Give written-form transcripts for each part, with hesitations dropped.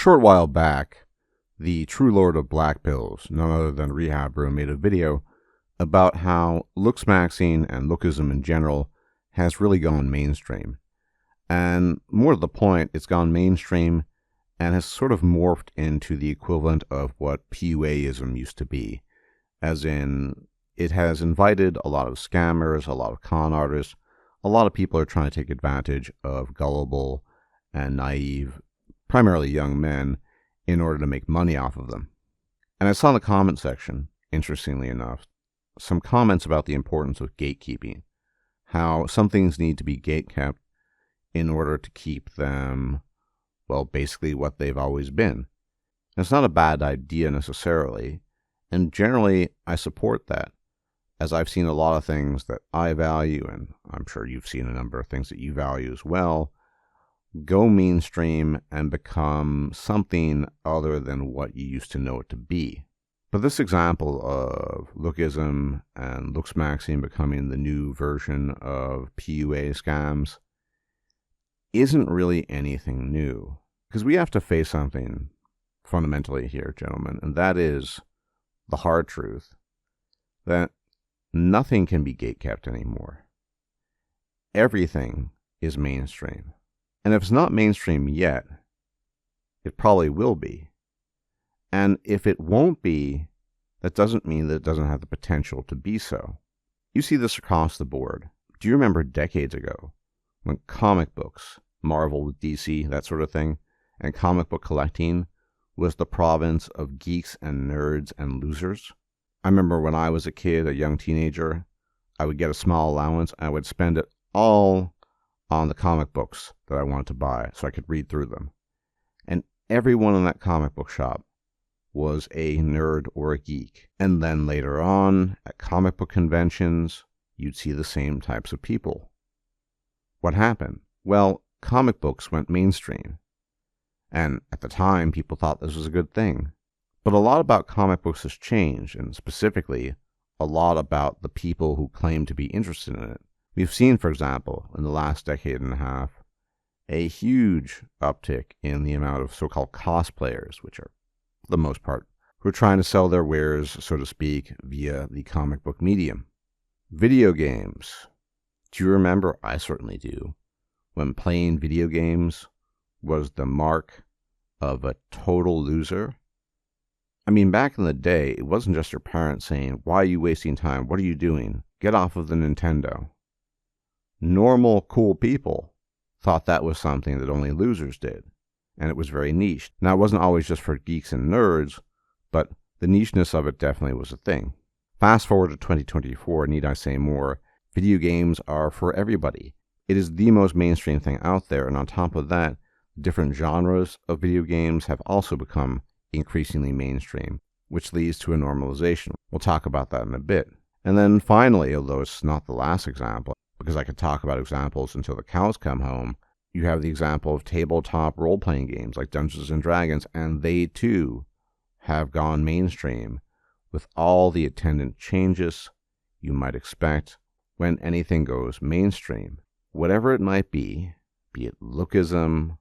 short while back, the true lord of black pills, none other than Rehab Room, made a video about how looks maxing and lookism in general has really gone mainstream. And more to the point, it's gone mainstream and has sort of morphed into the equivalent of what PUAism used to be. As in, it has invited a lot of scammers, a lot of con artists. A lot of people are trying to take advantage of gullible and naive, primarily young men, in order to make money off of them. And I saw in the comment section, interestingly enough, some comments about the importance of gatekeeping, how some things need to be gatekept in order to keep them, well, basically what they've always been. And it's not a bad idea necessarily, and generally I support that, as I've seen a lot of things that I value, and I'm sure you've seen a number of things that you value as well, go mainstream and become something other than what you used to know it to be. But this example of lookism and looks maxing becoming the new version of PUA scams isn't really anything new. Because we have to face something fundamentally here, gentlemen, and that is the hard truth that nothing can be gatekept anymore. Everything is mainstream. And if it's not mainstream yet, it probably will be. And if it won't be, that doesn't mean that it doesn't have the potential to be so. You see this across the board. Do you remember decades ago when comic books, Marvel with DC, that sort of thing, and comic book collecting was the province of geeks and nerds and losers? I remember when I was a kid, a young teenager, I would get a small allowance and I would spend it all on the comic books that I wanted to buy so I could read through them. And everyone in that comic book shop was a nerd or a geek. And then later on, at comic book conventions, you'd see the same types of people. What happened? Well, comic books went mainstream. And at the time, people thought this was a good thing. But a lot about comic books has changed, and specifically, a lot about the people who claim to be interested in it. We've seen, for example, in the last decade and a half, a huge uptick in the amount of so-called cosplayers, which are, for the most part, who are trying to sell their wares, so to speak, via the comic book medium. Video games. Do you remember? I certainly do. When playing video games was the mark of a total loser. I mean, back in the day, it wasn't just your parents saying, "Why are you wasting time? What are you doing? Get off of the Nintendo." Normal, cool people thought that was something that only losers did, and it was very niche. Now, it wasn't always just for geeks and nerds, but the nicheness of it definitely was a thing. Fast forward to 2024, need I say more, video games are for everybody. It is the most mainstream thing out there, and on top of that, different genres of video games have also become increasingly mainstream, which leads to a normalization. We'll talk about that in a bit. And then finally, although it's not the last example, because I could talk about examples until the cows come home, you have the example of tabletop role-playing games like Dungeons & Dragons, and they too have gone mainstream with all the attendant changes you might expect when anything goes mainstream. Whatever it might be it lookism,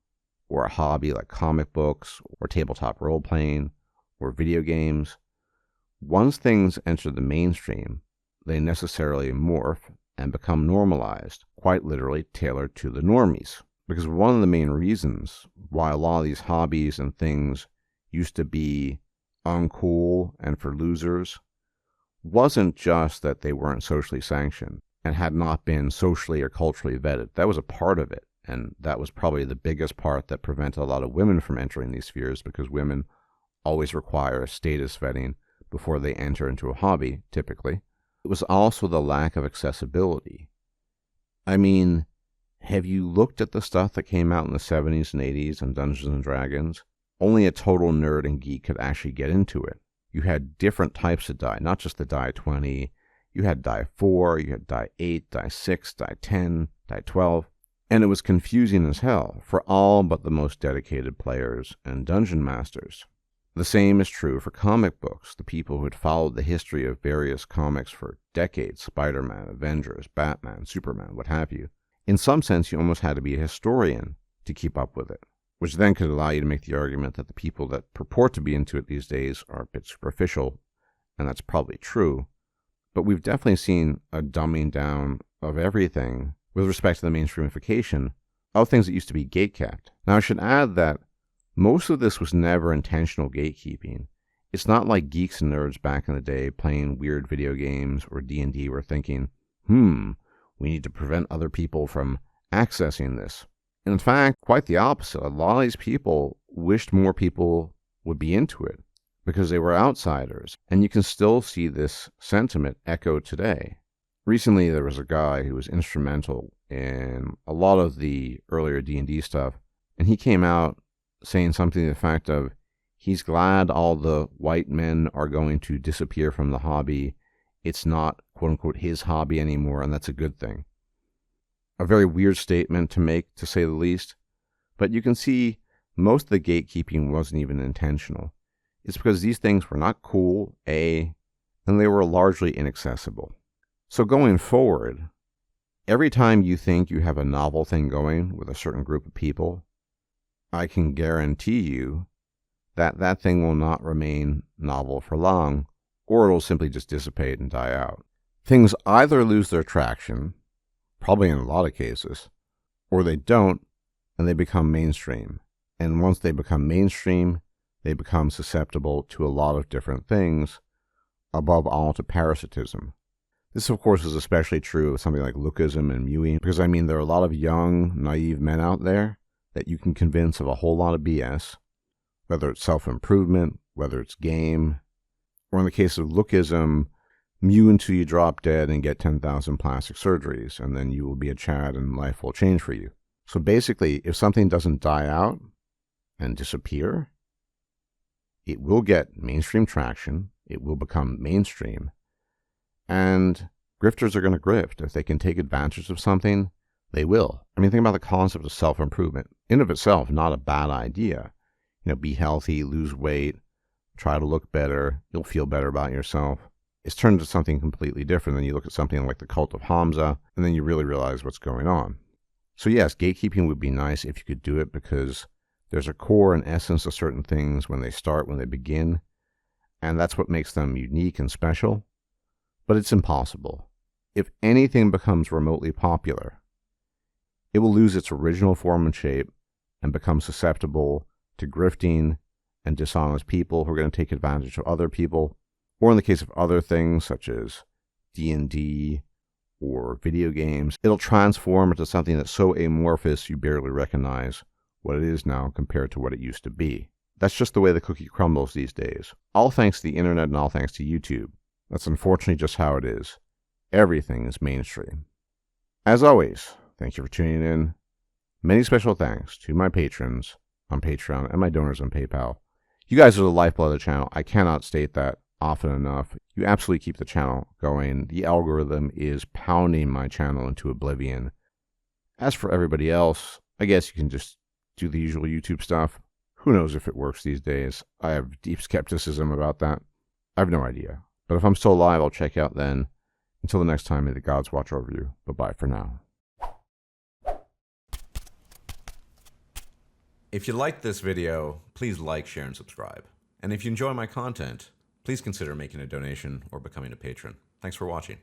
or a hobby like comic books, or tabletop role-playing, or video games, once things enter the mainstream, they necessarily morph and become normalized, quite literally tailored to the normies. Because one of the main reasons why a lot of these hobbies and things used to be uncool and for losers wasn't just that they weren't socially sanctioned and had not been socially or culturally vetted. That was a part of it. And that was probably the biggest part that prevented a lot of women from entering these spheres, because women always require a status vetting before they enter into a hobby, typically. It was also the lack of accessibility. I mean, have you looked at the stuff that came out in the 70s and 80s on Dungeons & Dragons? Only a total nerd and geek could actually get into it. You had different types of die, not just the die 20. You had die 4, you had die 8, die 6, die 10, die 12. And it was confusing as hell for all but the most dedicated players and dungeon masters. The same is true for comic books. The people who had followed the history of various comics for decades, Spider-Man, Avengers, Batman, Superman, what have you. In some sense, you almost had to be a historian to keep up with it. which then could allow you to make the argument that the people that purport to be into it these days are a bit superficial, and that's probably true. But we've definitely seen a dumbing down of everything with respect to the mainstreamification of things that used to be gatekept. Now, I should add that most of this was never intentional gatekeeping. It's not like geeks and nerds back in the day playing weird video games or D&D were thinking, we need to prevent other people from accessing this. In fact, quite the opposite. A lot of these people wished more people would be into it because they were outsiders. And you can still see this sentiment echoed today. Recently, there was a guy who was instrumental in a lot of the earlier D&D stuff, and he came out saying something to the effect of, he's glad all the white men are going to disappear from the hobby. It's not, quote-unquote, his hobby anymore, and that's a good thing. A very weird statement to make, to say the least. But you can see most of the gatekeeping wasn't even intentional. It's because these things were not cool, and they were largely inaccessible. So going forward, every time you think you have a novel thing going with a certain group of people, I can guarantee you that that thing will not remain novel for long, or it'll simply just dissipate and die out. Things either lose their traction, probably in a lot of cases, or they don't, and they become mainstream. And once they become mainstream, they become susceptible to a lot of different things, above all to parasitism. This, of course, is especially true of something like lookism and mewing, because, there are a lot of young, naive men out there that you can convince of a whole lot of BS, whether it's self-improvement, whether it's game, or in the case of lookism, mew until you drop dead and get 10,000 plastic surgeries, and then you will be a Chad and life will change for you. So basically, if something doesn't die out and disappear, it will get mainstream traction, it will become mainstream, and grifters are going to grift. If they can take advantage of something, they will. Think about the concept of self-improvement. In of itself, not a bad idea. Be healthy, lose weight, try to look better, you'll feel better about yourself. It's turned into something completely different. Then you look at something like the cult of Hamza, and then you really realize what's going on. So yes, gatekeeping would be nice if you could do it, because there's a core and essence of certain things when they start, when they begin, and that's what makes them unique and special. But it's impossible. If anything becomes remotely popular, it will lose its original form and shape and become susceptible to grifting and dishonest people who are going to take advantage of other people, or in the case of other things such as D&D or video games, it'll transform into something that's so amorphous you barely recognize what it is now compared to what it used to be. That's just the way the cookie crumbles these days. All thanks to the internet and all thanks to YouTube. That's unfortunately just how it is. Everything is mainstream. As always, thank you for tuning in. Many special thanks to my patrons on Patreon and my donors on PayPal. You guys are the lifeblood of the channel. I cannot state that often enough. You absolutely keep the channel going. The algorithm is pounding my channel into oblivion. As for everybody else, I guess you can just do the usual YouTube stuff. Who knows if it works these days? I have deep skepticism about that. I have no idea. But if I'm still alive, I'll check out then. Until the next time, may the gods watch over you. Bye-bye for now. If you liked this video, please like, share, and subscribe. And if you enjoy my content, please consider making a donation or becoming a patron. Thanks for watching.